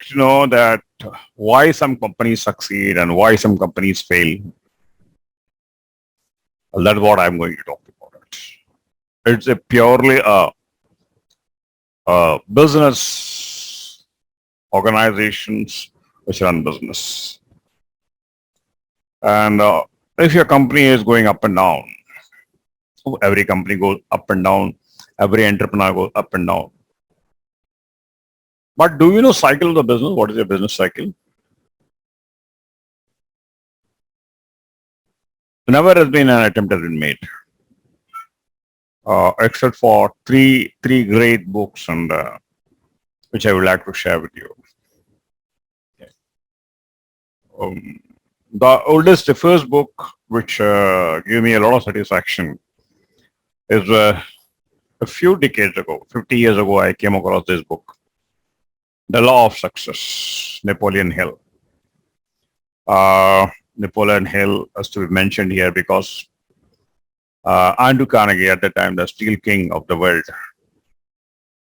to know that why some companies succeed and why some companies fail. Well, that's what I'm going to talk about. It's a purely business organizations which run business. And if your company is going up and down, every company goes up and down, every entrepreneur goes up and down. But do you know cycle of the business? What is your business cycle? Never has been an attempt has been made, except for three great books, and which I would like to share with you. Um, the first book, which gave me a lot of satisfaction, is a few decades ago, 50 years ago, I came across this book, The Law of Success, Napoleon Hill. Napoleon Hill has to be mentioned here because Andrew Carnegie, at the time, the steel king of the world,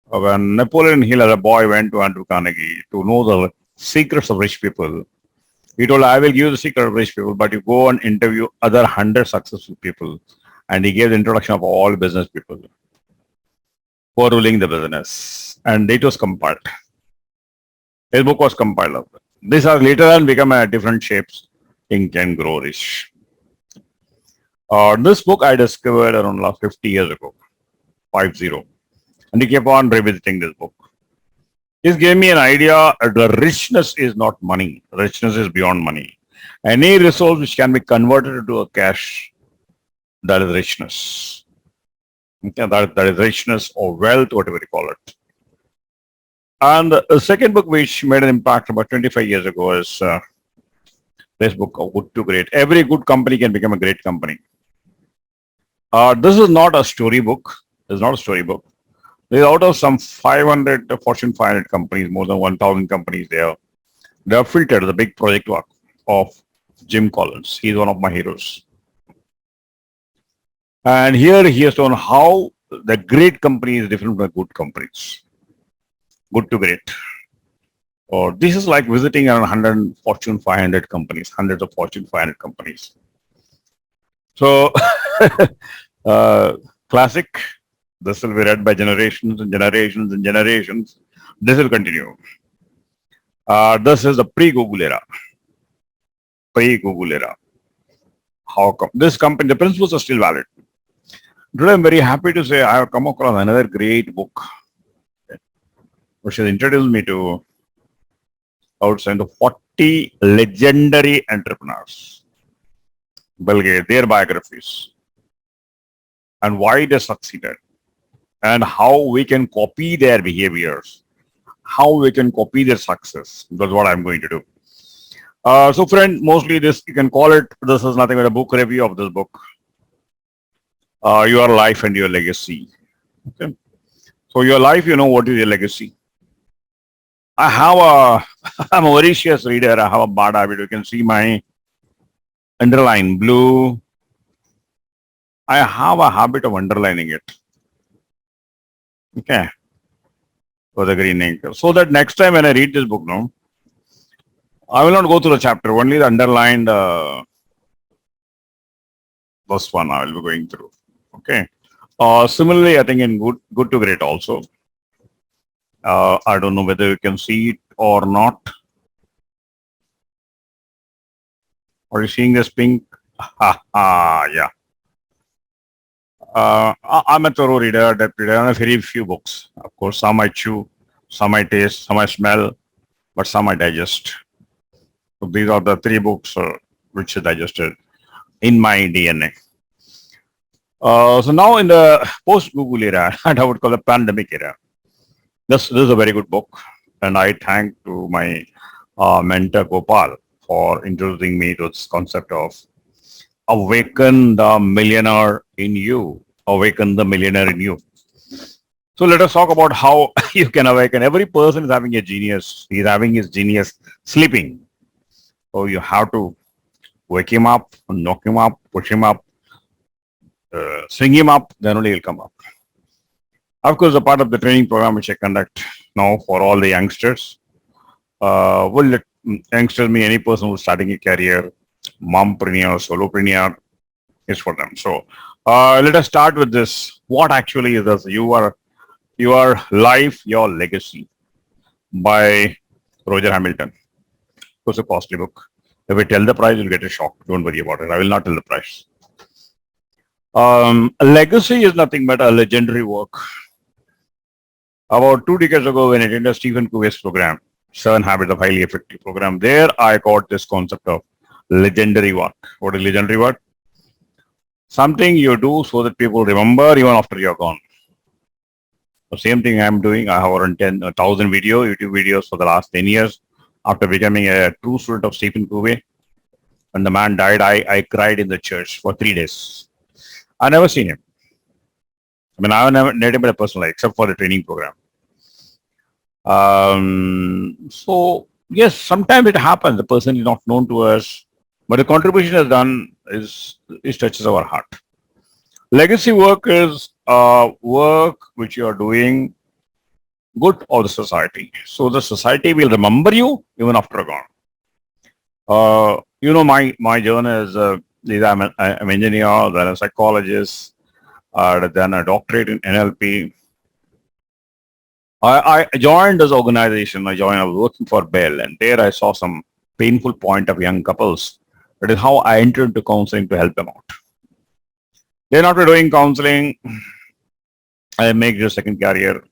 when Napoleon Hill as a boy went to Andrew Carnegie to know the secrets of rich people, he told, I will give you the secret of rich people, but you go and interview other 100 successful people. And he gave the introduction of all business people who are ruling the business. And it was compiled. His book was compiled. These have later on become different shapes. Think and grow rich. This book I discovered around 50 years ago, 50. And he kept on revisiting this book. This gave me an idea that the richness is not money. Richness is beyond money. Any resource which can be converted into a cash, that is richness. Okay, that is richness or wealth, whatever you call it. And the second book which made an impact about 25 years ago is this book, Good to Great. Every good company can become a great company. This is not a story book. It's not a story book. There's out of some 500 Fortune 500 companies, more than 1,000 companies there. They have filtered the big project work of Jim Collins. He's one of my heroes. And here he has shown how the great company is different from the good companies. Good to great. Or this is like visiting around 100 Fortune 500 companies, hundreds of Fortune 500 companies. So, classic. This will be read by generations and generations and generations. This will continue. This is the pre-Google era. Pre-Google era. How come? This company, the principles are still valid. Today, I'm very happy to say I have come across another great book, which has introduced me to outside the 40 legendary entrepreneurs. Bill Gates, their biographies, and why they succeeded, and how we can copy their behaviors, how we can copy their success. That's what I'm going to do. So friend, mostly this, you can call it, this is nothing but a book review of this book. Your life and your legacy. Okay. So your life, you know what is your legacy. I'm a voracious reader. I have a bad habit. You can see my underline blue. I have a habit of underlining it. Okay. For the green ink. So that next time when I read this book, no, I will not go through the chapter, only the underlined first one I will be going through. Okay. Similarly, I think in good to great also. I don't know whether you can see it or not. Are you seeing this pink? Yeah. I'm a thorough reader, adept reader. I have very few books. Of course, some I chew, some I taste, some I smell, but some I digest. So these are the three books which are digested in my DNA. So now in the post-Google era, and I would call the pandemic era, this is a very good book, and I thank to my mentor Gopal for introducing me to this concept of awaken the millionaire in you. Awaken the millionaire in you. So let us talk about how you can awaken. Every person is having a genius. He's having his genius sleeping. So you have to wake him up, knock him up, push him up, swing him up, then only he'll come up. Of course, a part of the training program which I conduct now for all the youngsters. Will let youngsters me any person who's starting a career, mompreneur, solopreneur is for them. So let us start with this. What actually is this? Your life, your legacy by Roger Hamilton. It was a costly book. If I tell the price, you'll get a shock. Don't worry about it. I will not tell the price. A legacy is nothing but a legendary work. About 2 decades ago, when I attended Stephen Covey's program, Seven Habits of Highly Effective program, there I got this concept of legendary work. What is legendary work? Something you do so that people remember even after you're gone. The same thing I'm doing. I have around 10,000 YouTube videos for the last 10 years. After becoming a true student of Stephen Covey, when the man died, I cried in the church for 3 days. I never seen him. I mean, I've never met him in a personal life, except for the training program. So yes, sometimes it happens. The person is not known to us, but the contribution has done is touches our heart. Legacy work is work which you are doing good for the society. So the society will remember you even after gone. My journey is I'm an engineer, then a psychologist, then a doctorate in NLP. I joined this organization. I was working for Bell, and there I saw some painful point of young couples. That is how I entered into counseling to help them out. Then after doing counseling, I make the second career.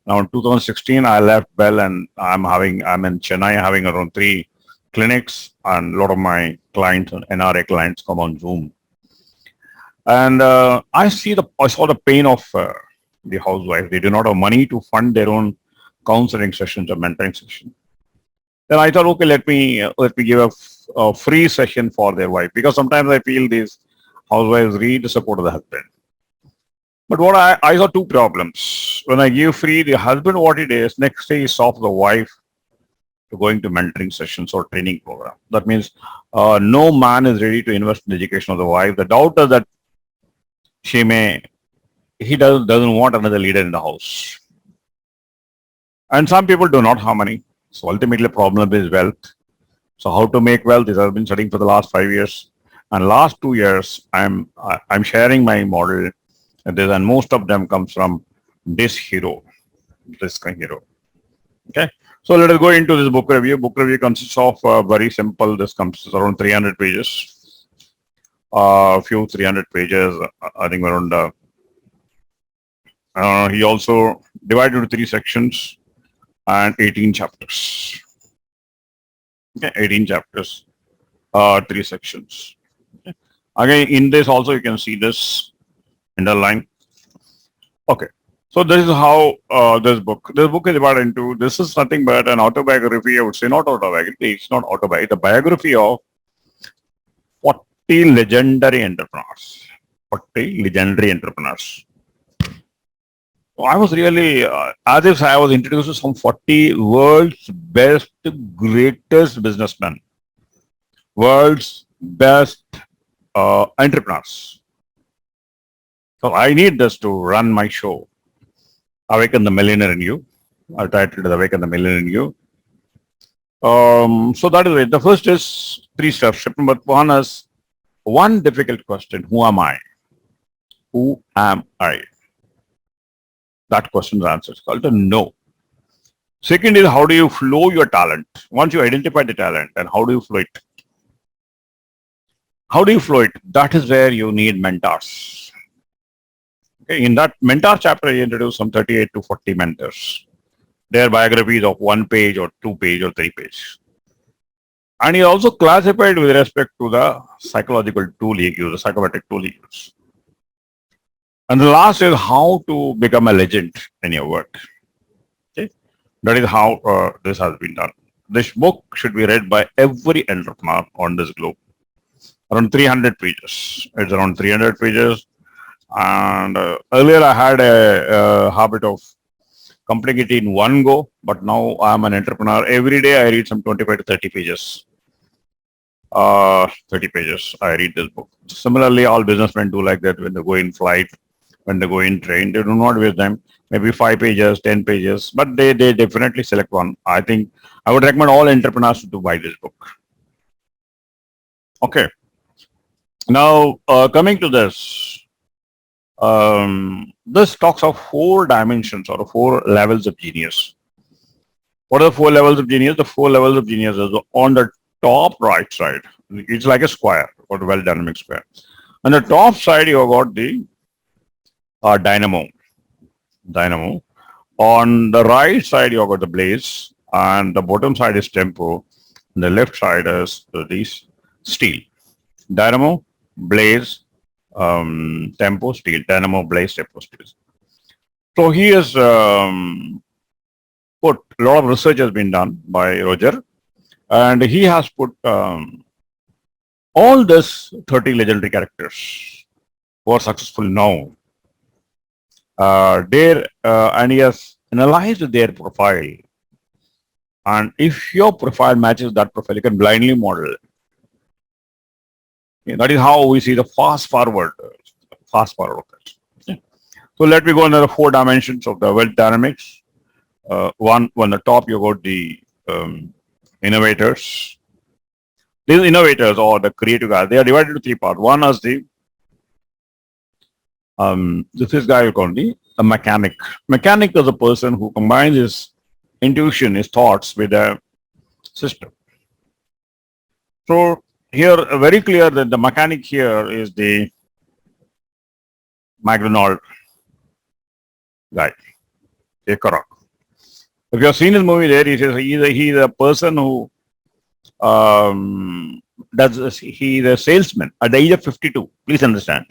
Now in 2016, I left Bell, and I'm in Chennai having around 3 clinics, and a lot of my clients and NRA clients come on Zoom. And I saw the pain of the housewife. They do not have money to fund their own counseling sessions or mentoring session. Then I thought, okay, let me give a free session for their wife, because sometimes I feel these housewives need the support of the husband. But what I saw 2 problems. When I give free, the husband what it is, next day he stops the wife to going to mentoring sessions or training program. That means no man is ready to invest in the education of the wife. The doubt is that he doesn't want another leader in the house. And some people do not have money. So ultimately the problem is wealth. So how to make wealth is I've been studying for the last 5 years. And last 2 years, I'm sharing my model. And most of them comes from this hero. Okay. So let us go into this book review. Book review consists of very simple. This comes around 300 pages. Few 300 pages. I think around. He also divided into 3 sections and 18 chapters. Okay, 18 chapters, 3 sections. Okay. Again, in this also you can see this underline. Okay. So this is how this book is divided into. This is nothing but an autobiography. I would say not autobiography. It's not autobiography. It's a biography of 40 legendary entrepreneurs. 40 legendary entrepreneurs. So I was really, as if I was introduced to some 40 world's best, greatest businessmen, world's best entrepreneurs. So I need this to run my show. Awaken the Millionaire in You. I titled it Awaken the Millionaire in You. So that is it. The first is 3 steps. Step number 1 is one difficult question. Who am I? Who am I? That question's answer is called a no. Second is how do you flow your talent? Once you identify the talent, and how do you flow it? How do you flow it? That is where you need mentors. Okay, in that mentor chapter, I introduced some 38 to 40 mentors. Their biographies of 1 page or 2 page or 3 page. And he also classified with respect to the psychological tool he used, the psychometric tool he used. And the last is how to become a legend in your work. Okay, that is how this has been done. This book should be read by every entrepreneur on this globe. Around 300 pages. It's around 300 pages. And earlier I had a habit of completing it in one go, but now I'm an entrepreneur. Every day I read some 25 to 30 pages. 30 pages, I read this book. Similarly, all businessmen do like that when they go in flight, when they go in train. They do not waste time. maybe 5 pages, 10 pages, but they definitely select one. I think I would recommend all entrepreneurs to buy this book. Okay. Now, coming to this, this talks of 4 dimensions or 4 levels of genius. What are the 4 levels of genius? The 4 levels of genius is on the top right side. It's like a square, or a well dynamic square. On the top side, you have got the dynamo. Dynamo. On the right side, you have got the blaze, and the bottom side is tempo. And the left side is these steel. Dynamo, blaze, tempo, steel. Dynamo, blaze, tempo, steel. So he has put a lot of research has been done by Roger, and he has put all this 30 legendary characters who are successful now. And he has analyzed their profile. And if your profile matches that profile, you can blindly model it. Yeah, that is how we see the fast forward of this. Okay. So let me go into the 4 dimensions of the wealth dynamics. One on the top, you got the innovators. These innovators or the creative guys, they are divided into 3 parts. One is the this guy you call the mechanic. Mechanic is a person who combines his intuition, his thoughts with a system. So here, very clear that the mechanic here is the McDonald guy, Ekarok. If you have seen his movie there, he says he's a person who he's a salesman at the age of 52. Please understand.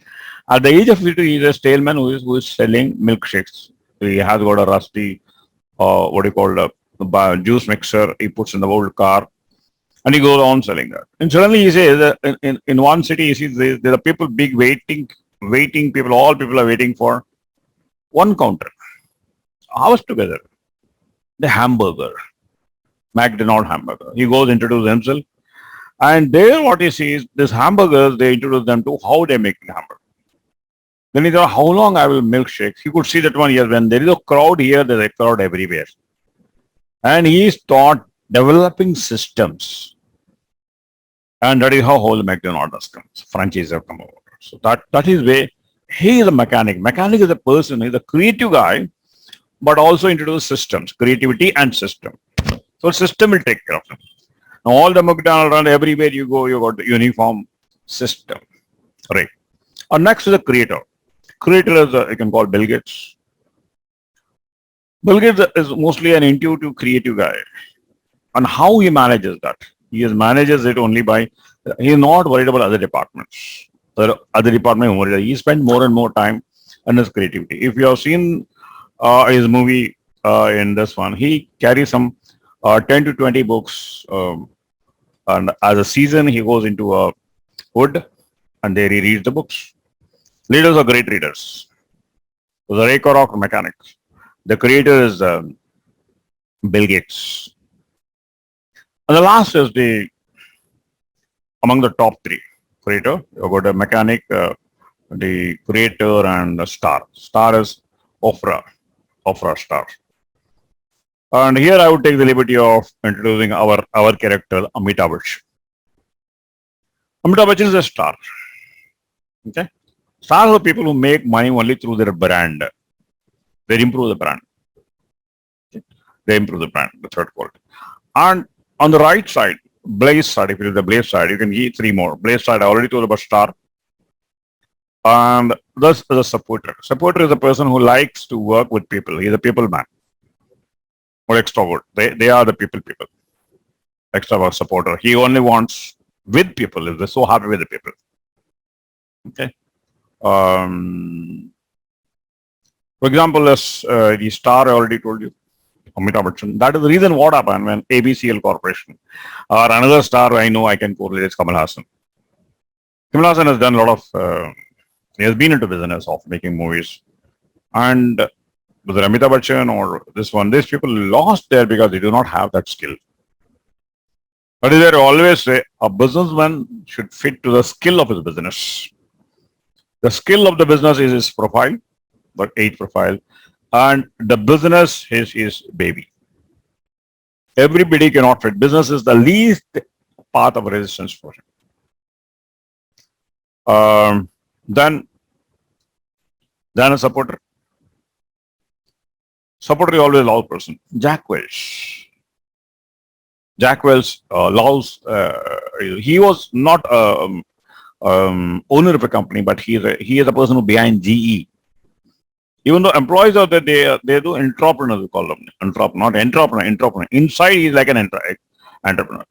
At the age of 52, he's a salesman who is selling milkshakes. He has got a rusty, what do you call a juice mixer he puts in the old car, and he goes on selling that. And suddenly he says that in one city, he sees there are people big waiting people, all people are waiting for one counter. Hours together. The hamburger, McDonald hamburger. He goes introduce himself, and there what he sees, these hamburgers, they introduce them to how they make the hamburger. Then he thought, how long I will milkshakes? He could see that one year when there is a crowd here, there's a crowd everywhere. And he start developing systems. And that is how whole McDonald's comes. Franchise have come over. So that is where he is a mechanic. Mechanic is a person, he's a creative guy, but also introduce systems, creativity and system. So system will take care of them. Now all the McDonald's and everywhere you go, you got the uniform system. Right. And next is the creator. Creator is you can call Bill Gates. Bill Gates is mostly an intuitive, creative guy. And how he manages that? He manages it only by, he is not worried about other departments. Other department, he spends more and more time on his creativity. If you have seen his movie in this one, he carries some 10 to 20 books, and as a season he goes into a wood and there he reads the books. Leaders are great readers. So the Ray Kroc mechanics. The creator is Bill Gates. And the last is among the top 3. Creator, you've got a mechanic, the creator, and the star. Star is Oprah star. And here I would take the liberty of introducing our character, Amitabh Bachchan. Amitabh Bachchan is a star. Okay? Stars are people who make money only through their brand. They improve the brand. Okay? They improve the brand, the third quality. And on the right side, blaze side, if it is the blaze side, you can get 3 more. Blaze side, I already told about star. And this is a supporter. Supporter is a person who likes to work with people. He's a people man. Or extrovert. They are the people. Extrovert supporter. He only wants with people. He's so happy with the people. Okay. For example, as the star I already told you, Amitabh Bachchan. That is the reason what happened when ABCL Corporation or another star I know I can correlate is Kamal Hassan. Kamal Hassan has done a lot of, he has been into business of making movies. And whether Amitabh Bachchan or this one, these people lost there because they do not have that skill. But I always say a businessman should fit to the skill of his business. The skill of the business is his profile, but age profile. and the business is his baby. Everybody cannot fit. Business is the least path of resistance for him. Then a supporter. Supporter is always a loud person. Jack Welch. Jack Welch loves. He was not owner of a company, but he is a person who behind GE. Even though employees are there, they do entrepreneurs, we call them. Entrepreneur, not entrepreneur, entrepreneur. Inside, he's like an entrepreneur.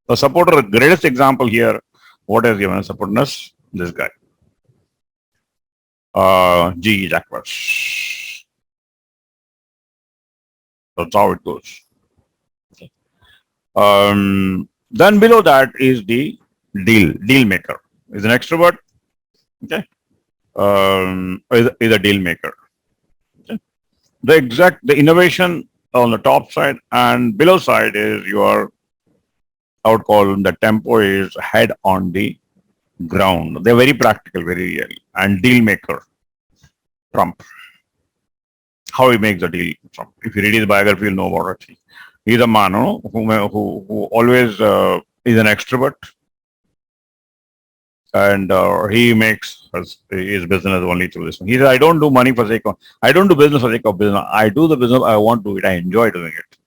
The supporter, the greatest example here, what has given us supportness? This guy. GE Jack Welch. That's how it goes. Then below that is the deal maker. Is an extrovert. Okay. Is a deal maker. Okay. The innovation on the top side and below side is your, I would call them, the tempo is head on the ground. They're very practical, very real. And deal maker, Trump. How he makes the deal. Trump. If you read his biography, you'll know about it. He's a man who always is an extrovert, and he makes his business only through this. He says, "I don't do money for sake of. I don't do business for sake of business. I do the business I want to do it. I enjoy doing it."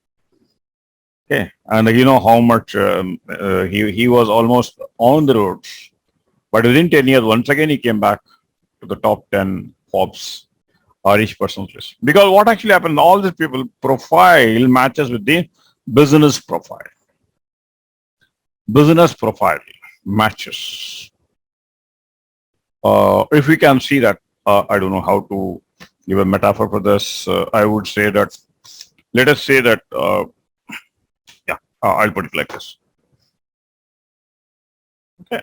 Okay, and you know how much he was almost on the roads, but within 10 years, once again he came back to the top 10 Forbes or each person's list. Because what actually happened, all these people profile matches with the business profile. Business profile matches. If we can see that, I don't know how to give a metaphor for this. I would say that, let us say that, I'll put it like this. Okay,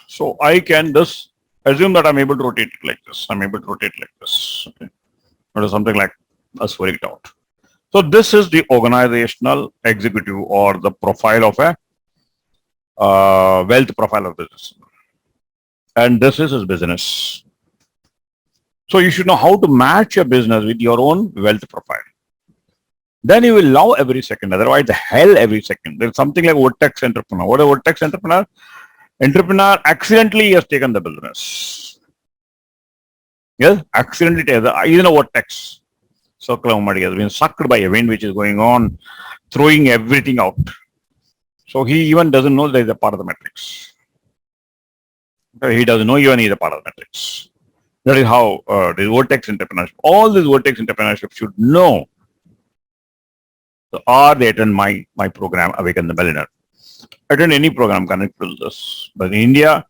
so I can just assume that I'm able to rotate it like this. I'm able to rotate like this. Okay. Or something like a spheric dot. So this is the organizational executive or the profile of a wealth profile of business. And this is his business. So you should know how to match your business with your own wealth profile. Then you will love every second. Otherwise, hell every second. There's something like vortex entrepreneur. What is a vortex entrepreneur? Entrepreneur accidentally has taken the business. Yes, accidentally he's in a vortex. Circle of muddy has been sucked by a wind which is going on, throwing everything out. So he even doesn't know there is a part of the matrix. He doesn't know even he is a part of the matrix. That is how the vortex entrepreneurship, all this vortex entrepreneurship should know. Or they attend my program, Awaken the Millionaire. Attend any program connected to this. But in India,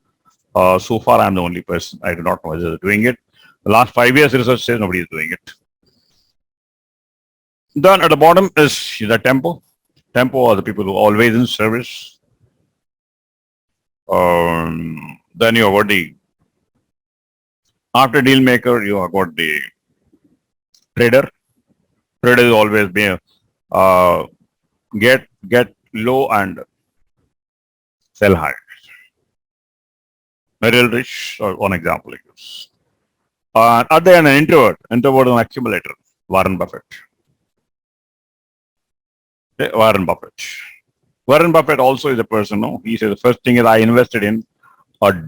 so far I'm the only person. I do not know whether they're doing it. The last 5 years research says nobody is doing it. Then at the bottom is the tempo. Tempo are the people who are always in service. Then you have got the, after deal maker, you have got the trader. Trader is always being get low and sell high. Merrill Rich, or one example like this. Other than an introvert is an accumulator, Warren Buffett. Okay, Warren Buffett. Warren Buffett also is a person, no? He says the first thing is I invested in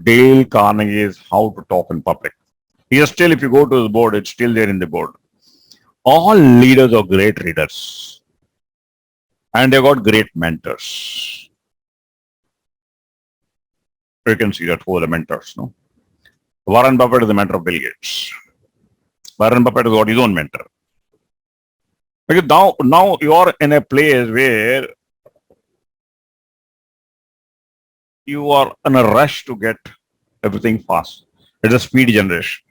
Dale Carnegie's How to Talk in Public. He is still, if you go to the board, it's still there in the board. All leaders are great readers. And they've got great mentors. You can see that who are the mentors, no? Warren Buffett is the mentor of Bill Gates. Warren Buffett has got his own mentor. Because now you are in a place where you are in a rush to get everything fast. It's a speed generation.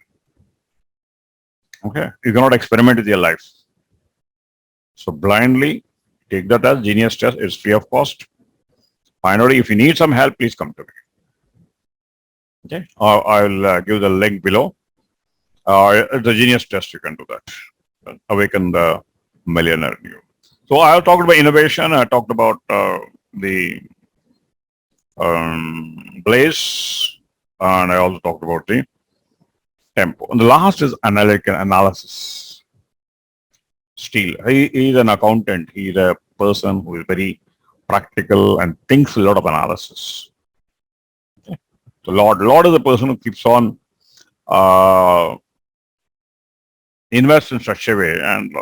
Okay, you cannot experiment with your life. So blindly take that as Genius Test. It's free of cost. Finally, if you need some help, please come to me. Okay, I'll give the link below. The Genius Test, you can do that. Awaken the Millionaire in you. So I talked about innovation. I talked about the Blaze, and I also talked about the tempo. And the last is analytical analysis. steel. He's an accountant. He's a person who is very practical and thinks a lot of analysis. So Lord is a person who keeps on uh, invest in such a way, and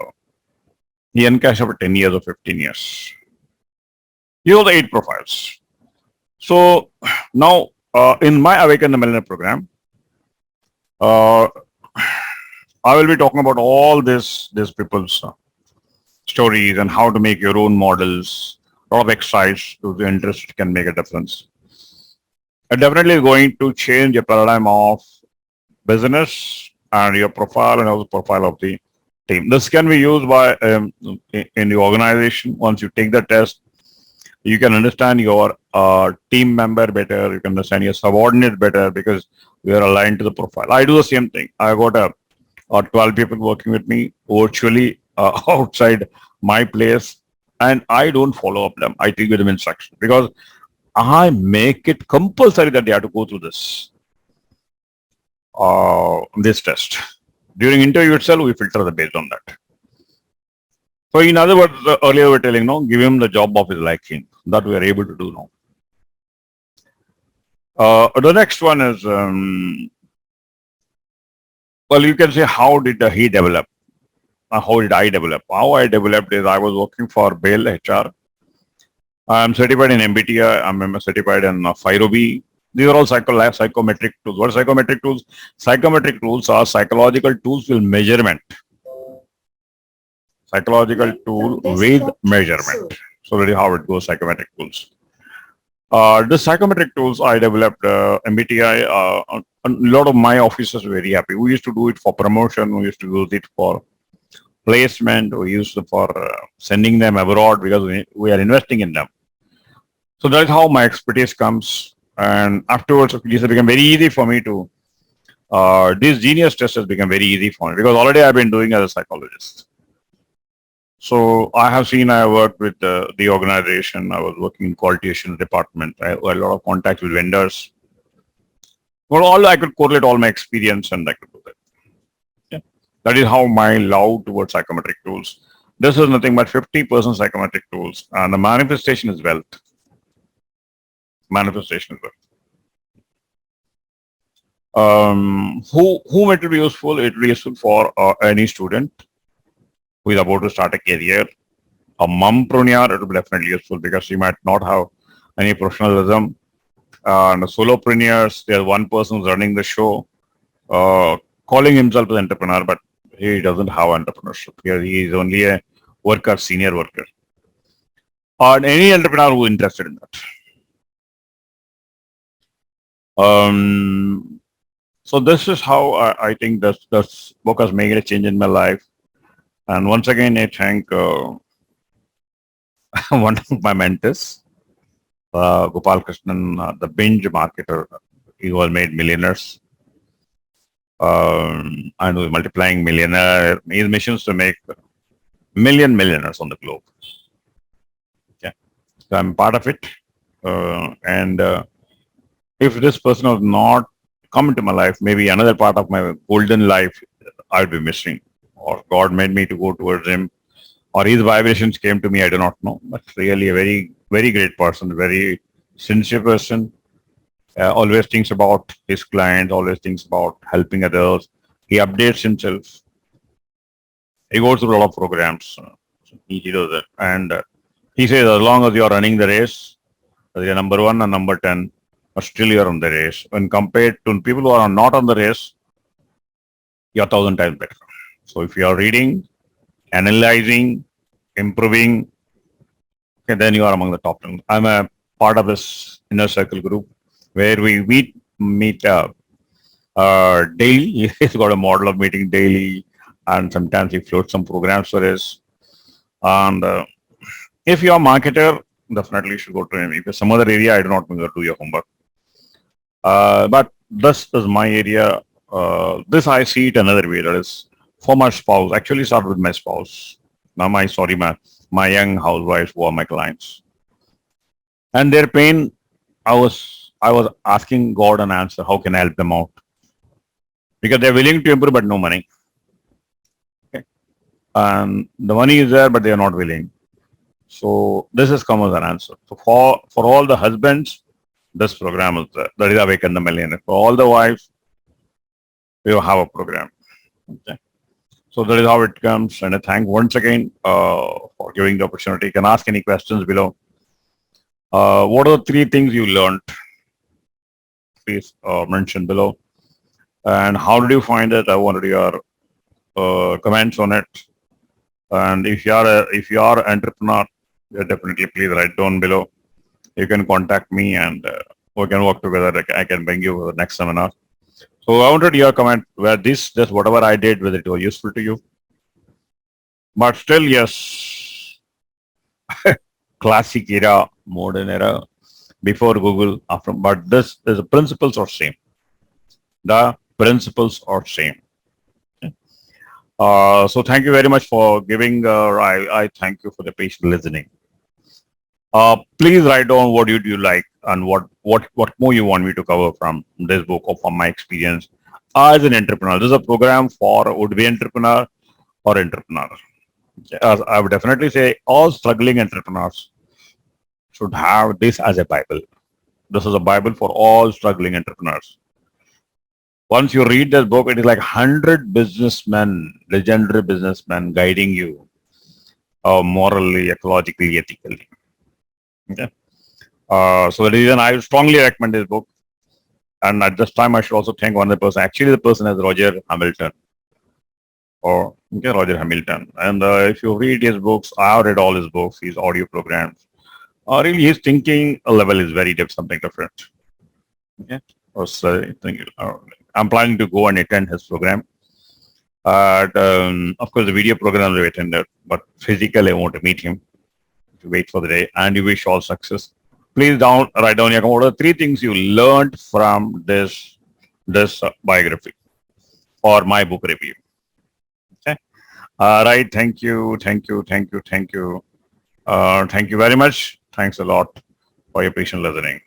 he encash over 10 years or 15 years. These are the 8 profiles. So now in my Awaken the Millionaire program, uh, I will be talking about all these people's stories and how to make your own models. A lot of exercise to the interest can make a difference. It definitely is going to change your paradigm of business and your profile and also profile of the team. This can be used by in the organization. Once you take the test, you can understand your team member better. You can understand your subordinate better because we are aligned to the profile. I do the same thing. I got a 12 people working with me virtually outside my place, and I don't follow up them. I give them instruction because I make it compulsory that they have to go through this test. During interview itself, we filter the based on that. So in other words, earlier we were telling, no, give him the job of his liking. That we are able to do now. The next one is, well, you can say, how did he develop? How did I develop? How I developed is I was working for Bail HR. I'm certified in MBTI. I'm certified in FIROB. These are all psychometric tools. What are psychometric tools? Psychometric tools are psychological tools with measurement. Psychological tool with measurement. So that is how it goes, psychometric tools. The psychometric tools I developed, MBTI, a lot of my officers were very happy. We used to do it for promotion. We used to use it for placement. We used it for sending them abroad because we are investing in them. So that's how my expertise comes. And afterwards, it became very easy for me to, this genius test has become very easy for me because already I've been doing as a psychologist. So I have seen, I worked with the organization. I was working in quality assurance department. I had a lot of contacts with vendors. Well, all I could correlate all my experience and I could do that. Yeah. That is how my love towards psychometric tools. This is nothing but 50% psychometric tools, and the manifestation is wealth. Manifestation is wealth. Whom it will be useful? It will be useful for any student who is about to start a career. A mompreneur, it will be definitely useful because she might not have any professionalism. And the solopreneurs, there's one person who's running the show, calling himself an entrepreneur, but he doesn't have entrepreneurship. He is only a worker, senior worker. And any entrepreneur who is interested in that. So this is how I think this book has made a change in my life. And once again, I thank one of my mentors, Gopal Krishnan, the binge marketer. He was made millionaires. And was multiplying millionaire. His mission is to make millionaires on the globe. Okay. So I'm part of it. And if this person was not come into my life, maybe another part of my golden life I would be missing. Or God made me to go towards him, or his vibrations came to me, I do not know. But really a very, very great person, very sincere person, always thinks about his clients, always thinks about helping others. He updates himself. He goes through a lot of programs. He does that. And he says, as long as you are running the race, you're number 1 and number 10, but still you're on the race. When compared to people who are not on the race, you're 1,000 times better. So if you are reading, analyzing, improving, okay, then you are among the top 10. I'm a part of this inner circle group where we meet daily. He's got a model of meeting daily, and sometimes he floats some programs for us. And if you are a marketer, definitely you should go to him. If it's some other area, I do not do your homework. But this is my area. This I see it another way. That is for my spouse. Actually, start with my spouse. Now, my young housewives who are my clients, and their pain. I was asking God an answer. How can I help them out? Because they're willing to improve, but no money. Okay. and the money is there, but they are not willing. So this has come as an answer. So for all the husbands, this program is there. That is Awaken the Millionaire. For all the wives, we have a program. Okay. So that is how it comes. And I thank once again for giving the opportunity. You can ask any questions below. What are the three things you learned? Please mention below. And how did you find it? I wanted your comments on it. And if you are an entrepreneur, definitely please write down below. You can contact me and we can work together. I can bring you the next seminar. So I wanted your comment where this whatever I did, whether it was useful to you. But still, yes, classic era, modern era, before Google, after, but the principles are same. The principles are same. So thank you very much for giving. I thank you for the patient listening. Please write down what you like and what more you want me to cover from this book or from my experience as an entrepreneur. This is a program for would-be entrepreneur or entrepreneur. As I would definitely say all struggling entrepreneurs should have this as a Bible. This is a Bible for all struggling entrepreneurs. Once you read this book, it is like 100 businessmen, legendary businessmen guiding you morally, ecologically, ethically. Okay. So the reason I strongly recommend this book. And at this time, I should also thank one other person. Actually, the person is Roger Hamilton. Roger Hamilton. And if you read his books, I have read all his books, his audio programs. Really, his thinking level is very something different. Okay. I'm planning to go and attend his program. Of course, the video program we attended, but physically, I want to meet him. To wait for the day, and you wish all success. Please write down your what are the three things you learned from this biography or my book review. Okay. Right. Thank you. Thank you. Thank you. Thank you. Thank you very much. Thanks a lot for your patient listening.